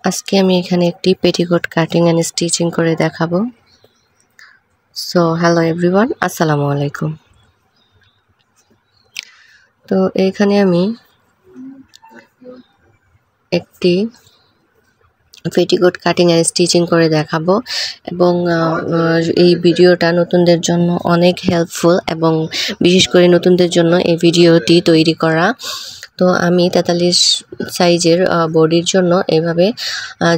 আজকে আমি এখানে একটি পেটিকোট কাটিং এন্ড স্টিচিং করে দেখাবো। সো হ্যালো এভরিওয়ান, আসসালামু আলাইকুম। তো এখানে আমি একটি পেটিকোট কাটিং এন্ড স্টিচিং করে দেখাবো এবং এই ভিডিওটা নতুনদের জন্য অনেক হেল্পফুল এবং বিশেষ করে নতুনদের জন্য এই ভিডিওটি তৈরি করা। তো আমি 43 সাইজের বডির জন্য এইভাবে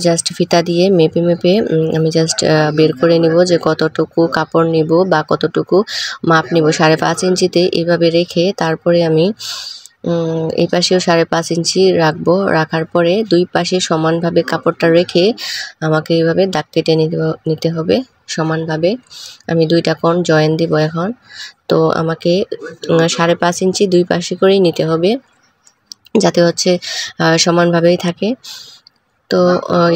জাস্ট ফিতা দিয়ে মেপে আমি জাস্ট বের করে নিব যে কতটুকু কাপড় নিব বা কতটুকু মাপ নিব। 5.5 ইঞ্চিতে এইভাবে রেখে তারপরে আমি এই পাশেও 5.5 ইঞ্চি রাখবো। রাখার পরে দুই পাশে সমানভাবে কাপড়টা রেখে আমাকে এইভাবে দাগ কেটে নিতে হবে সমানভাবে। আমি দুইটা কোণ জয়েন দিব এখন। তো আমাকে 5.5 ইঞ্চি দুই পাশে করেই নিতে হবে যাতে হচ্ছে সমানভাবেই থাকে। তো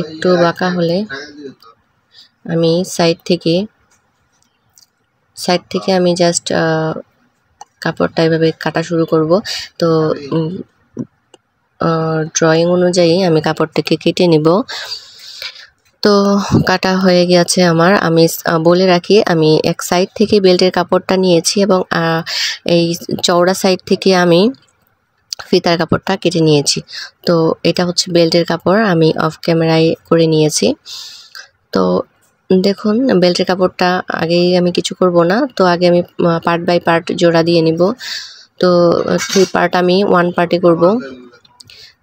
একটু বাঁকা হলে আমি সাইড থেকে আমি জাস্ট কাপড়টা এভাবে কাটা শুরু করব। তো ড্রয়িং অনুযায়ী আমি কাপড়টাকে কেটে নিব। তো কাটা হয়ে গেছে আমার। আমি বলে রাখি আমি এক সাইড থেকে বেল্টের কাপড়টা নিয়েছি এবং এই চওড়া সাইড থেকে আমি ফিতার কাপড়টা কেটে নিয়েছি। তো এটা হচ্ছে বেল্টের কাপড়, আমি অফ ক্যামেরায় করে নিয়েছি। তো দেখুন বেল্টের কাপড়টা আগেই আমি কিছু করব না। তো আগে আমি পার্ট বাই পার্ট জোড়া দিয়ে নিব। তো 3 পার্ট আমি 1 পার্টে করব,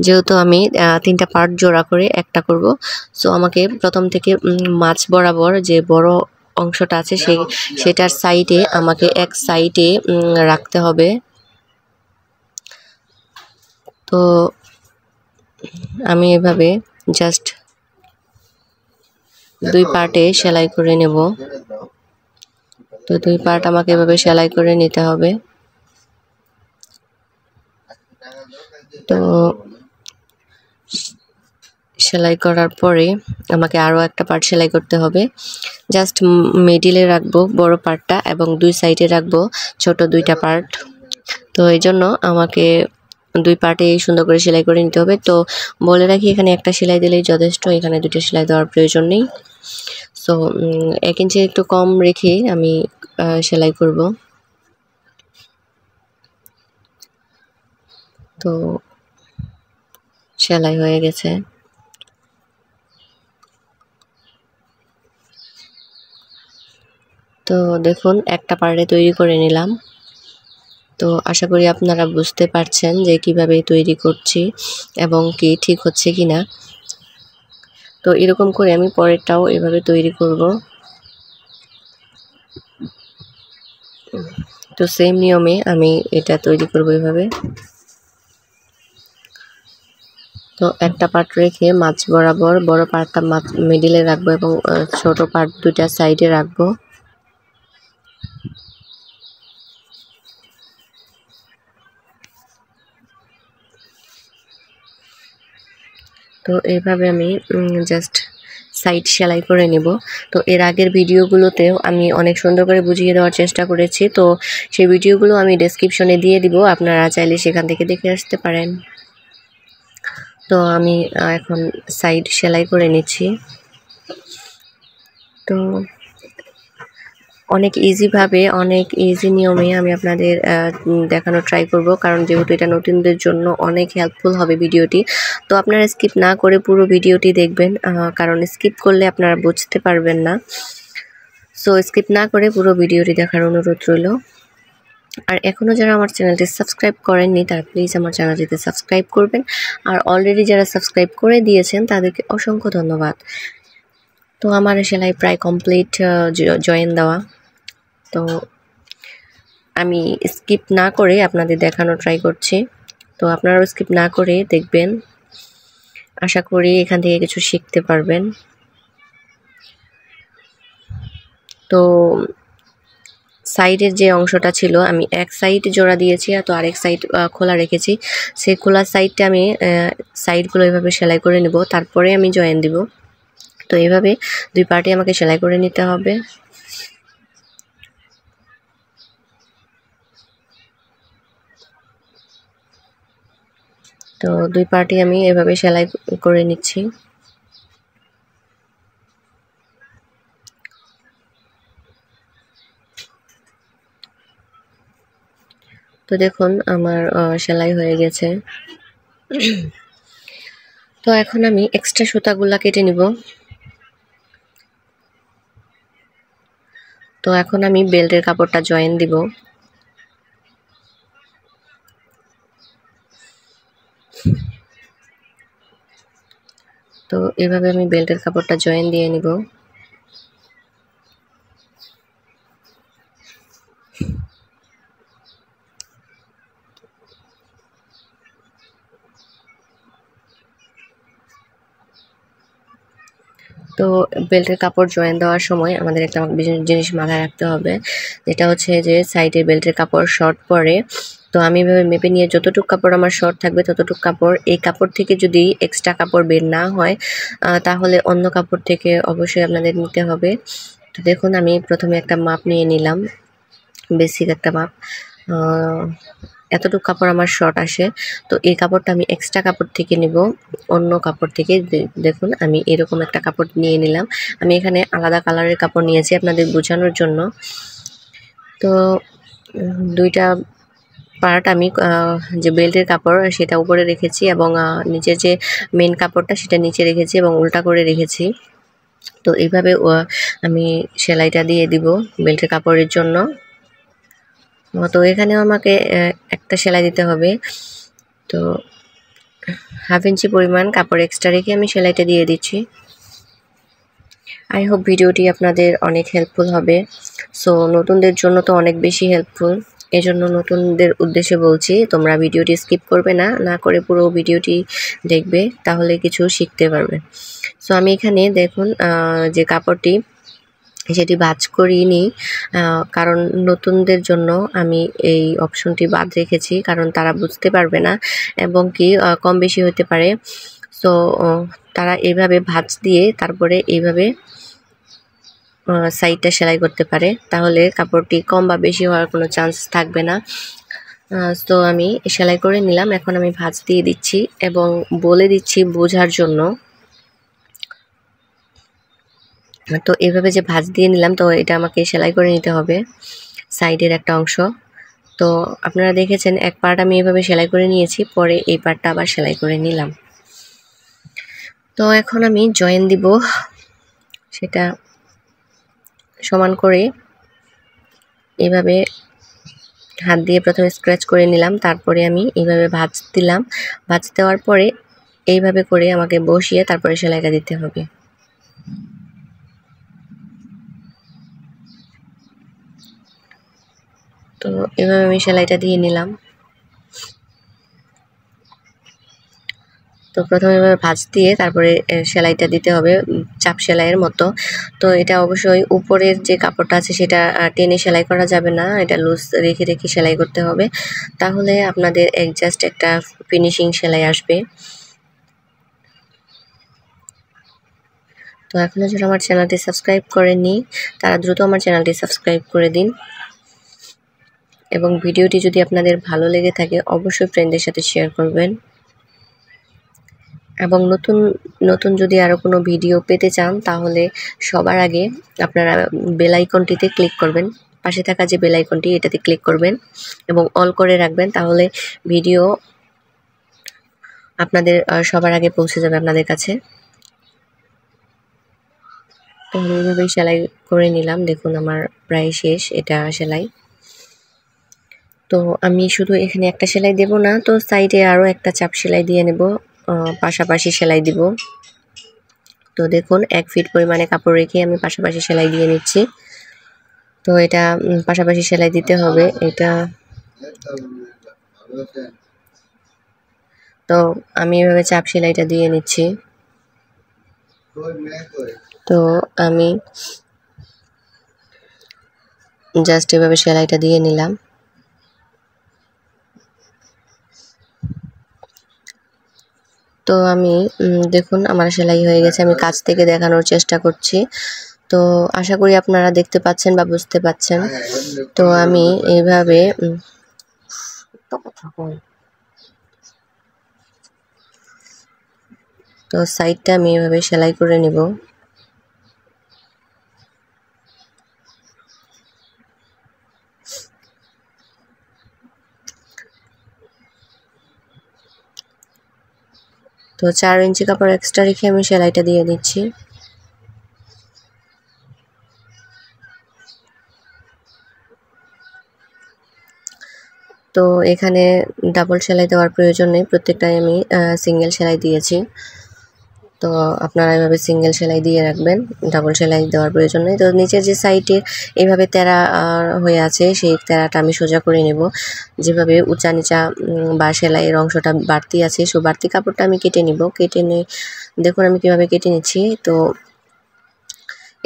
যেহেতু আমি 3টা পার্ট জোড়া করে একটা করব। সো আমাকে প্রথম থেকে মাঝ বরাবর যে বড় অংশটা আছে সেটার সাইডে আমাকে এক সাইডে রাখতে হবে। তো আমি এভাবে জাস্ট 2 পার্টে সেলাই করে নেব। তো 2 পার্ট আমাকে এভাবে সেলাই করে নিতে হবে। তো সেলাই করার পরে আমাকে আরও একটা পার্ট সেলাই করতে হবে। জাস্ট মিডিলে রাখবো বড় পার্টটা এবং 2 সাইডে রাখবো ছোট 2টা পার্ট। তো এই জন্য আমাকে 2 পার্টে সুন্দর করে সেলাই করে নিতে হবে। তো বলে রাখি এখানে একটা সেলাই দিলেই যথেষ্ট, এখানে 2টা সেলাই দেওয়ার প্রয়োজন নেই। সো 1 ইঞ্চি একটু কম রেখে আমি সেলাই করব। তো সেলাই হয়ে গেছে। তো দেখুন একটা পার্টে তৈরি করে নিলাম। তো আশা করি আপনারা বুঝতে পারছেন যে কিভাবে তৈরি করছি এবং কি ঠিক হচ্ছে কিনা। তো এরকম করে আমি পরেরটাও এভাবে তৈরি করব। তো সেম নিয়মে আমি এটা তৈরি করব এভাবে। তো একটা পার্ট রেখে মাঝ বরাবর বড় পার্টটা মিডিলে রাখবো এবং ছোট পার্ট 2টা সাইডে রাখবো। তো এইভাবে আমি জাস্ট সাইড সেলাই করে নেব। তো এর আগের ভিডিওগুলোতেও আমি অনেক সুন্দর করে বুঝিয়ে দেওয়ার চেষ্টা করেছি। তো সেই ভিডিওগুলো আমি ডেসক্রিপশনে দিয়ে দিব, আপনারা চাইলে সেখান থেকে দেখে আসতে পারেন। তো আমি এখন সাইড সেলাই করে নিচ্ছি। তো অনেক ইজি নিয়মে আমি আপনাদের দেখানোর ট্রাই করব, কারণ যেহেতু এটা নতুনদের জন্য অনেক হেল্পফুল হবে ভিডিওটি। তো আপনারা স্কিপ না করে পুরো ভিডিওটি দেখবেন, কারণ স্কিপ করলে আপনারা বুঝতে পারবেন না। সো স্কিপ না করে পুরো ভিডিওটি দেখার অনুরোধ রইল। আর এখনও যারা আমার চ্যানেলটি সাবস্ক্রাইব করেননি তারা প্লিজ আমার চ্যানেলটিতে সাবস্ক্রাইব করবেন। আর অলরেডি যারা সাবস্ক্রাইব করে দিয়েছেন তাদেরকে অসংখ্য ধন্যবাদ। তো আমার সেলাই প্রায় কমপ্লিট, জয়েন দেওয়া। তো আমি স্কিপ না করে আপনাদের দেখানোর ট্রাই করছি। তো আপনারাও স্কিপ না করে দেখবেন, আশা করি এখান থেকে কিছু শিখতে পারবেন। তো সাইডের যে অংশটা ছিল আমি এক সাইড জোড়া দিয়েছি, তো আরেক সাইড খোলা রেখেছি। সেই খোলা সাইডটা আমি সাইডগুলো এভাবে সেলাই করে নেব, তারপরে আমি জয়েন দিব। তো এইভাবে 2 পার্টে আমাকে সেলাই করে নিতে হবে। তো 2 পার্টে আমি এভাবে সেলাই করে নিচ্ছি। তো দেখুন আমার সেলাই হয়ে গেছে। তো এখন আমি এক্সট্রা সুতাগুলা কেটে নিব। তো এখন আমি বেল্টের কাপড়টা জয়েন দিব। তো এভাবে আমি বেল্টের কাপড়টা জয়েন দিয়ে নিব। তো বেল্টের কাপড় জয়েন দেওয়ার সময় আমাদের একটা জিনিস মাথায় রাখতে হবে, যেটা হচ্ছে যে সাইডে বেল্টের কাপড় শর্ট পড়ে। তো আমি এভাবে মেপে নিয়ে যতটুকু কাপড় আমার শর্ট থাকবে ততটুকু কাপড়, এই কাপড় থেকে যদি এক্সট্রা কাপড় বের না হয় তাহলে অন্য কাপড় থেকে অবশ্যই আপনাদের নিতে হবে। তো দেখুন আমি প্রথমে একটা মাপ নিয়ে নিলাম, বেসিক একটা মাপ। এতটুকু কাপড় আমার শর্ট আসে, তো এই কাপড়টা আমি এক্সট্রা কাপড় থেকে নিব, অন্য কাপড় থেকে। দেখুন আমি এরকম একটা কাপড় নিয়ে নিলাম। আমি এখানে আলাদা কালারের কাপড় নিয়েছি আপনাদের বোঝানোর জন্য। তো দুইটা পার্ট আমি যে বেল্টের কাপড় সেটা উপরে রেখেছি এবং নিচের যে মেন কাপড়টা সেটা নিচে রেখেছি এবং উল্টা করে রেখেছি। তো এইভাবে আমি সেলাইটা দিয়ে দিব বেল্টের কাপড়ের জন্য। তো এখানেও আমাকে একটা সেলাই দিতে হবে। তো 1/2 ইঞ্চি পরিমাণ কাপড় এক্সট্রা রেখে আমি সেলাইটা দিয়ে দিচ্ছি। আই হোপ ভিডিওটি আপনাদের অনেক হেল্পফুল হবে। সো নতুনদের জন্য তো অনেক বেশি হেল্পফুল, এজন্য নতুনদের উদ্দেশ্যে বলছি তোমরা ভিডিওটি স্কিপ করবে না, না করে পুরো ভিডিওটি দেখবে, তাহলে কিছু শিখতে পারবে। সো আমি এখানে দেখুন যে কাপড়টি সেটি ভাঁজ করিনি, কারণ নতুনদের জন্য আমি এই অপশনটি বাদ রেখেছি, কারণ তারা বুঝতে পারবে না এবং কি কম বেশি হতে পারে। সো তারা এইভাবে ভাঁজ দিয়ে তারপরে এইভাবে সাইডটা সেলাই করতে পারে, তাহলে কাপড়টি কম বা বেশি হওয়ার কোনো চান্স থাকবে না। তো আমি সেলাই করে নিলাম, এখন আমি ভাঁজ দিয়ে দিচ্ছি এবং বলে দিচ্ছি বোঝার জন্য। তো এইভাবে যে ভাঁজ দিয়ে নিলাম, তো এটা আমাকে সেলাই করে নিতে হবে সাইডের একটা অংশ। তো আপনারা দেখেছেন এক পার্ট আমি এভাবে সেলাই করে নিয়েছি, পরে এই পার্টটা আবার সেলাই করে নিলাম। তো এখন আমি জয়েন দিব, সেটা সমান করে এইভাবে হাত দিয়ে প্রথমে স্ক্র্যাচ করে নিলাম, তারপরে আমি এইভাবে ভাঁজ দিলাম। ভাঁজ দেওয়ার পরে এইভাবে করে আমাকে বসিয়ে তারপরে সেলাইটা দিতে হবে। তো এভাবে আমি সেলাইটা দিয়ে নিলাম। তো প্রথমে এভাবে ভাঁজ দিয়ে তারপরে সেলাইটা দিতে হবে চাপ সেলাইয়ের মতো। তো এটা অবশ্যই উপরের যে কাপড়টা আছে সেটা টেনে সেলাই করা যাবে না, এটা লুজ রেখে রেখে সেলাই করতে হবে, তাহলে আপনাদের জাস্ট একটা ফিনিশিং সেলাই আসবে। তো এখনও যারা আমার চ্যানেলটি সাবস্ক্রাইব করেননি তারা দ্রুত আমার চ্যানেলটি সাবস্ক্রাইব করে দিন, এবং ভিডিওটি যদি আপনাদের ভালো লেগে থাকে অবশ্যই ফ্রেন্ডদের সাথে শেয়ার করবেন। এবং নতুন নতুন যদি আরও কোনো ভিডিও পেতে চান তাহলে সবার আগে আপনারা বেল আইকনটিতে ক্লিক করবেন, পাশে থাকা যে বেল আইকনটি এটাতে ক্লিক করবেন এবং অল করে রাখবেন, তাহলে ভিডিও আপনাদের সবার আগে পৌঁছে যাবে আপনাদের কাছে। তো আমি এইভাবেই সেলাই করে নিলাম, দেখুন আমার প্রায় শেষ এটা সেলাই। তো আমি শুধু এখানে একটা সেলাই দেব না, তো সাইডে আরও একটা চাপ সেলাই দিয়ে নেব, পাশাপাশি সেলাই দিব। তো দেখুন 1 ফিট পরিমাণে কাপড় রেখে আমি পাশাপাশি সেলাই দিয়ে নিচ্ছি। তো এটা পাশাপাশি সেলাই দিতে হবে এটা। তো আমি এভাবে চাপ সেলাইটা দিয়ে নিচ্ছি। তো আমি জাস্ট এভাবে সেলাইটা দিয়ে নিলাম। তো আমি দেখুন আমার সেলাই হয়ে গেছে, আমি কাছ থেকে দেখানোর চেষ্টা করছি। তো আশা করি আপনারা দেখতে পাচ্ছেন বা বুঝতে পাচ্ছেন। তো আমি এইভাবে তো সাইডটা আমি এভাবে সেলাই করে নিব। তো 4 ইঞ্চি কাপড় এক্সট্রা রেখে আমি সেলাইটা দিয়ে দিচ্ছি। তো এখানে ডাবল সেলাই দেওয়ার প্রয়োজন নেই, প্রত্যেকটাই আমি সিঙ্গেল সেলাই দিয়েছি। তো আপনারা এভাবে সিঙ্গেল সেলাই দিয়ে রাখবেন, ডাবল সেলাই দেওয়ার প্রয়োজন নেই। তো নিচের যে সাইডে এইভাবে তেরা হয়ে আছে সেই তেরাটা আমি সোজা করে নেব। যেভাবে উঁচা নিচা বা সেলাইয়ের অংশটা বাড়তি আছে সেই বাড়তি কাপড়টা আমি কেটে নিব। কেটে নিয়ে দেখুন আমি কীভাবে কেটে নিচ্ছি। তো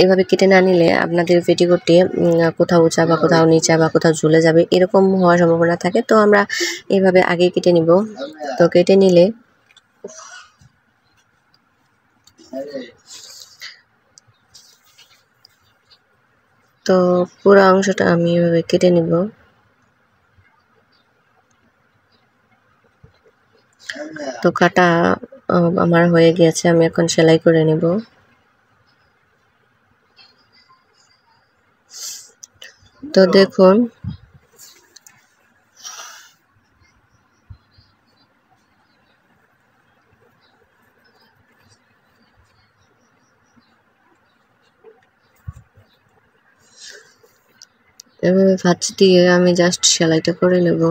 এভাবে কেটে না নিলে আপনাদের পেটিকোটে কোথাও উঁচা বা কোথাও নিচা বা কোথাও ঝুলে যাবে, এরকম হওয়ার সম্ভাবনা থাকে। তো আমরা এভাবে আগে কেটে নিব। তো কেটে নিলে তো পুরো অংশটা আমি এভাবে কেটে নিব। তো কাটা আমার হয়ে গিয়েছে, আমি এখন সেলাই করে নেব। তো দেখুন এভাবে ভাঁজ দিয়ে আমি জাস্ট সেলাইটা করে নেব।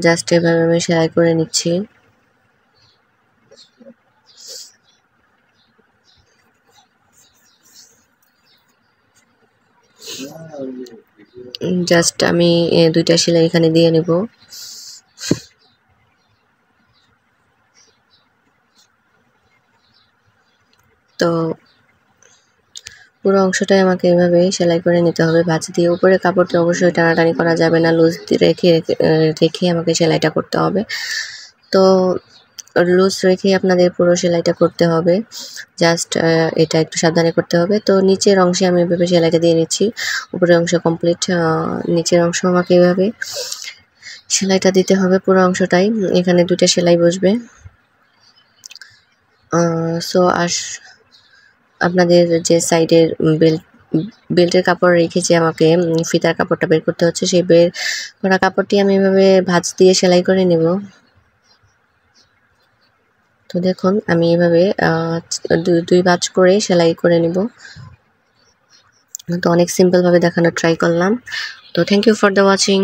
জাস্ট এভাবে আমি সেলাই করে নিচ্ছি। জাস্ট আমি 2টা সেলাই এখানে দিয়ে নেব। তো পুরো অংশটাই আমাকে এভাবে সেলাই করে নিতে হবে ভাঁজ দিয়ে। উপরে কাপড়টি অবশ্যই টানাটানি করা যাবে না, লুজ রেখে রেখে আমাকে সেলাইটা করতে হবে। তো লুজ রেখে আপনাদের পুরো সেলাইটা করতে হবে, জাস্ট এটা একটু সাবধানে করতে হবে। তো নিচের অংশে আমি এভাবে সেলাইটা দিয়ে নিচ্ছি। উপরের অংশ কমপ্লিট, নিচের অংশ আমাকে এভাবে সেলাইটা দিতে হবে পুরো অংশটাই। এখানে 2টা সেলাই বসবে। সো আপনাদের যে সাইডের বেল্টের কাপড় রেখেছে আমাকে ফিতার কাপড়টা বের করতে হচ্ছে, সেই বের করা কাপড়টি আমি এভাবে ভাঁজ দিয়ে সেলাই করে নেব। তো দেখুন আমি এভাবে 2 ভাঁজ করে সেলাই করে নেব। তো অনেক সিম্পলভাবে দেখানোর ট্রাই করলাম। তো thank you for the watching.